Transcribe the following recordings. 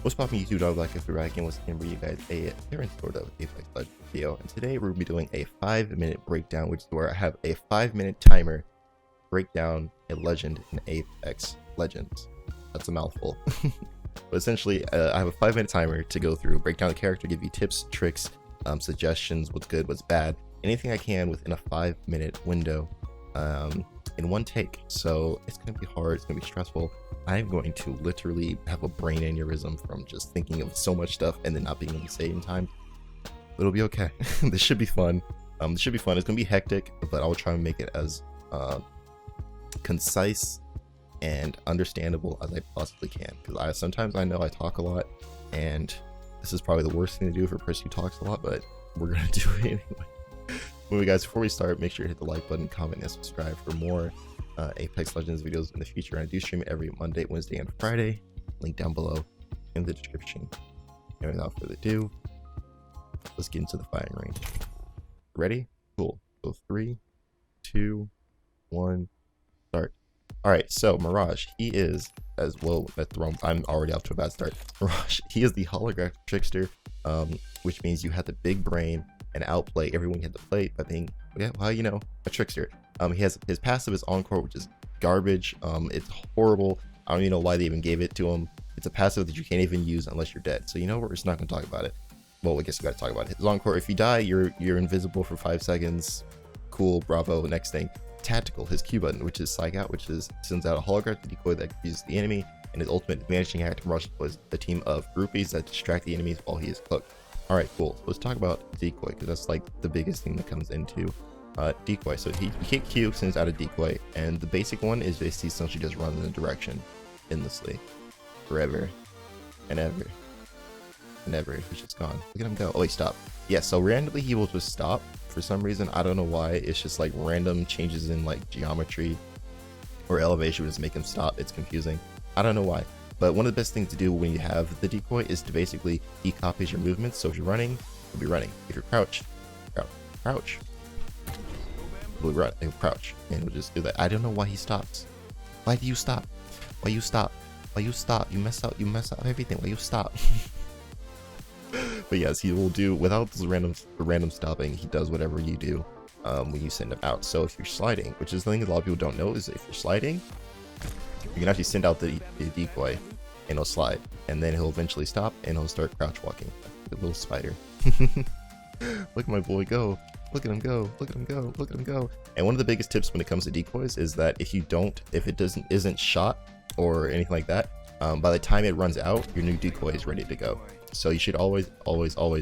What's poppin' YouTube dog, like if you're back in, what's gonna bring you guys a different sort of Apex Legends video, and today we're gonna be doing a 5-minute breakdown, which is where I have a 5-minute timer break down a legend in Apex Legends. That's a mouthful. But essentially, I have a 5-minute timer to go through, break down the character, give you tips, tricks, suggestions, what's good, what's bad, anything I can within a 5-minute window, in one take. So it's gonna be hard, it's gonna be stressful. I'm going to literally have a brain aneurysm from just thinking of so much stuff and then not being able to say it in time. But it'll be okay. This should be fun. It's gonna be hectic, but I'll try and make it as concise and understandable as I possibly can, because sometimes I know I talk a lot, and this is probably the worst thing to do for a person who talks a lot, but we're gonna do it anyway. Anyway guys, before we start, make sure you hit the like button, comment, and subscribe for more Apex Legends videos in the future. I do stream every Monday, Wednesday, and Friday. Link down below in the description. And without further ado, let's get into the firing range. Ready? Cool. So 3, 2, 1, start. Alright, so Mirage, he is, as well, that's wrong, I'm already off to a bad start. Mirage, he is the holographic trickster, which means you have the big brain and outplay everyone you had to play by being, yeah, well, you know, a trickster. He has his passive is Encore, which is garbage. It's horrible. I don't even know why they even gave it to him. It's a passive that you can't even use unless you're dead. So you know, we're just not gonna talk about it. Well, I guess we gotta talk about it. His Encore, if you die, you're invisible for 5 seconds. Cool, bravo. Next thing, Tactical, his Q button, which is Psych Out, which is sends out a holographic decoy that confuses the enemy, and his ultimate vanishing act Mirage was a team of groupies that distract the enemies while he is cooked. Alright, cool. So let's talk about decoy, because that's like the biggest thing that comes into decoy. So he hit Q, sends out a decoy, and the basic one is basically essentially just runs in a direction endlessly, forever and ever and ever. He's just gone. Look at him go. Oh wait, stop. Yeah, so randomly he will just stop for some reason. I don't know why. It's just like random changes in like geometry or elevation would just make him stop. It's confusing. I don't know why. But one of the best things to do when you have the decoy is to basically, he copies your movements. So if you're running, you'll be running. If you're crouch, crouch. We'll run, he'll crouch, and we'll just do that. I don't know why he stops. Why do you stop? Why you stop? Why you stop? You mess up everything. Why you stop? But yes, he will do, without this random stopping, he does whatever you do when you send him out. So if you're sliding, which is the thing a lot of people don't know, is if you're sliding, you can actually send out the decoy and he'll slide, and then he'll eventually stop and he'll start crouch walking like a little spider. Look at my boy go. Look at him go. Look at him go. Look at him go. And one of the biggest tips when it comes to decoys is that if it isn't shot or anything like that, by the time it runs out, your new decoy is ready to go. So you should always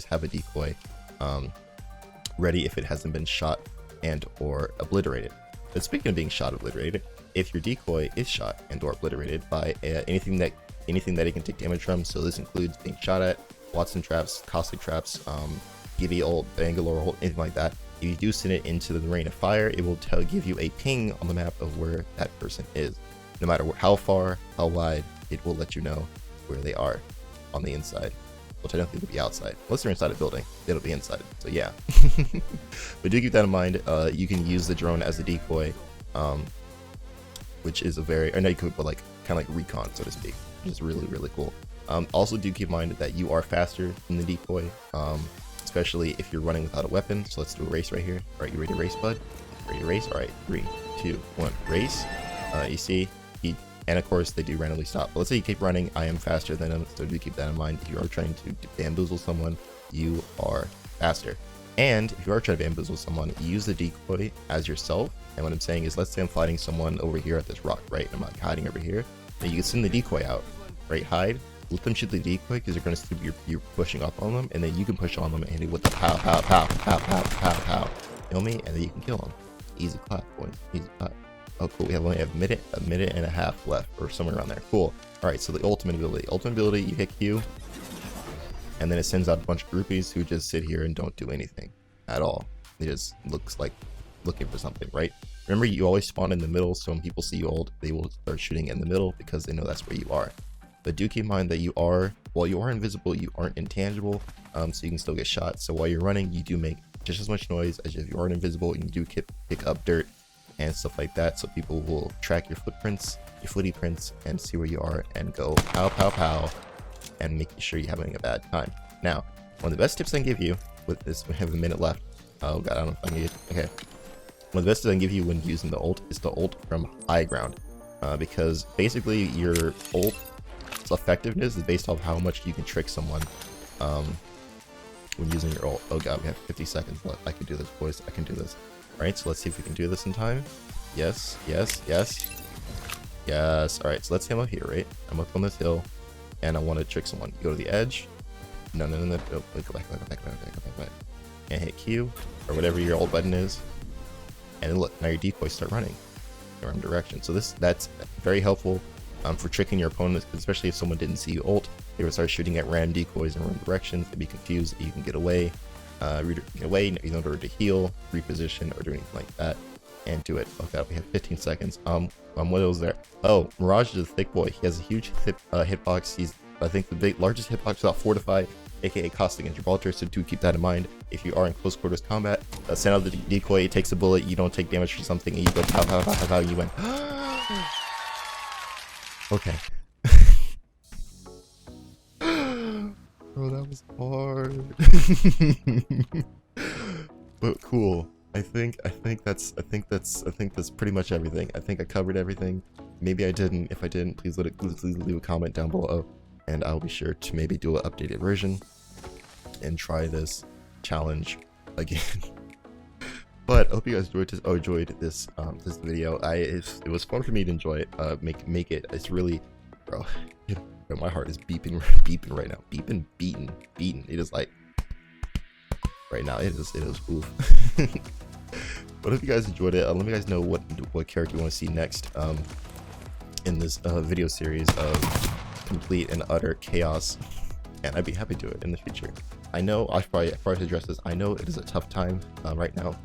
have a decoy ready if it hasn't been shot and or obliterated. But speaking of being shot or obliterated, if your decoy is shot and or obliterated by anything that it can take damage from, so this includes being shot at, Watson traps, caustic traps, give ult, Bangalore ult, anything like that. If you do send it into the rain of fire, it will give you a ping on the map of where that person is. No matter how far, how wide, it will let you know where they are on the inside. Well, technically it'll be outside. Unless they're inside a building, it'll be inside. So yeah. But do keep that in mind. You can use the drone as a decoy, which is I know you could put like kind of like recon, so to speak, which is really, really cool. Also do keep in mind that you are faster than the decoy. Especially if you're running without a weapon. So let's do a race right here. All right, you ready to race, bud? Ready to race? All right, 3, 2, 1, race. You see, and of course they do randomly stop. But let's say you keep running, I am faster than him, so do keep that in mind. If you are trying to bamboozle someone, you are faster. And if you are trying to bamboozle someone, use the decoy as yourself. And what I'm saying is, let's say I'm fighting someone over here at this rock, right? I'm like hiding over here. Then you can send the decoy out, right? Hide. Let them shoot the decoy because they're going to see you're pushing up on them, and then you can push on them and hit it with the pow, pow, pow, pow, pow, pow, pow. Feel me? And then you can kill them. Easy clap, boys. Easy clap. Oh, cool. We only have a minute and a half left, or somewhere around there. Cool. All right. So the ultimate ability. Ultimate ability, you hit Q, and then it sends out a bunch of groupies who just sit here and don't do anything at all. It just looks like looking for something, right? Remember, you always spawn in the middle, so when people see you ult, they will start shooting in the middle because they know that's where you are. But do keep in mind that while you are invisible, you aren't intangible, so you can still get shot. So while you're running, you do make just as much noise as if you aren't invisible, and you do pick up dirt and stuff like that, so people will track your footprints, your footy prints, and see where you are and go pow pow pow and making sure you're having a bad time. Now, one of the best tips I can give you with this, we have a minute left. Oh god, I don't know if I need it. Okay. One of the best tips I can give you when using the ult is the ult from high ground. Because basically your ult's effectiveness is based off how much you can trick someone when using your ult. Oh god, we have 50 seconds left. I can do this, boys. I can do this. Alright, so let's see if we can do this in time. Yes, yes, yes. Yes. Alright, so let's say I'm up here, right? I'm up on this hill, and I want to trick someone. Go to the edge. No. Oh, go back. And hit Q, or whatever your ult button is. And then look, now your decoys start running in the wrong direction. So that's very helpful for tricking your opponents, especially if someone didn't see you ult. They would start shooting at random decoys in wrong directions. They'd be confused. You can get away, in order to heal, reposition, or do anything like that, and do it. Oh god, we have 15 seconds. What was there? Oh, Mirage is a thick boy. He has a huge hitbox. He's, I think, the largest hitbox without fortify, aka cost against Gibraltar. So do keep that in mind. If you are in close quarters combat, send out the decoy. It takes a bullet. You don't take damage for something, and you go pow pow pow pow pow. You win. Okay. Bro, that was hard. But cool. I think that's pretty much everything. I think I covered everything. Maybe I didn't. If I didn't, please leave a comment down below, and I'll be sure to maybe do an updated version and try this challenge again. But I hope you guys enjoyed this this video. It was fun for me to enjoy it. Make it. It's really, bro. My heart is beeping right now. Beating. It is like right now. It is oof. But if you guys enjoyed it, let me guys know what character you want to see next in this video series of complete and utter chaos, and I'd be happy to do it in the future. I know I probably address this. I know it is a tough time right now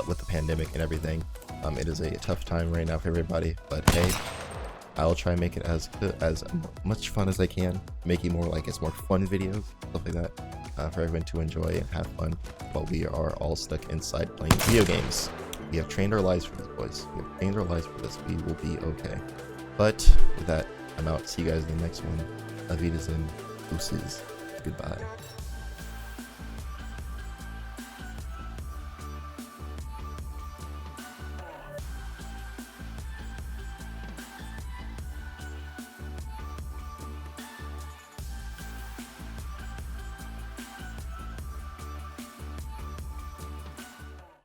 with the pandemic and everything. It is a tough time right now for everybody, but hey, I'll try and make it as much fun as I can, making more fun videos, stuff like that, for everyone to enjoy and have fun while we are all stuck inside playing video games. We have trained our lives for this, boys. We have trained our lives for this. We will be okay. But with that, I'm out. See you guys in the next one. Auf Wiedersehen. Deuces. Goodbye.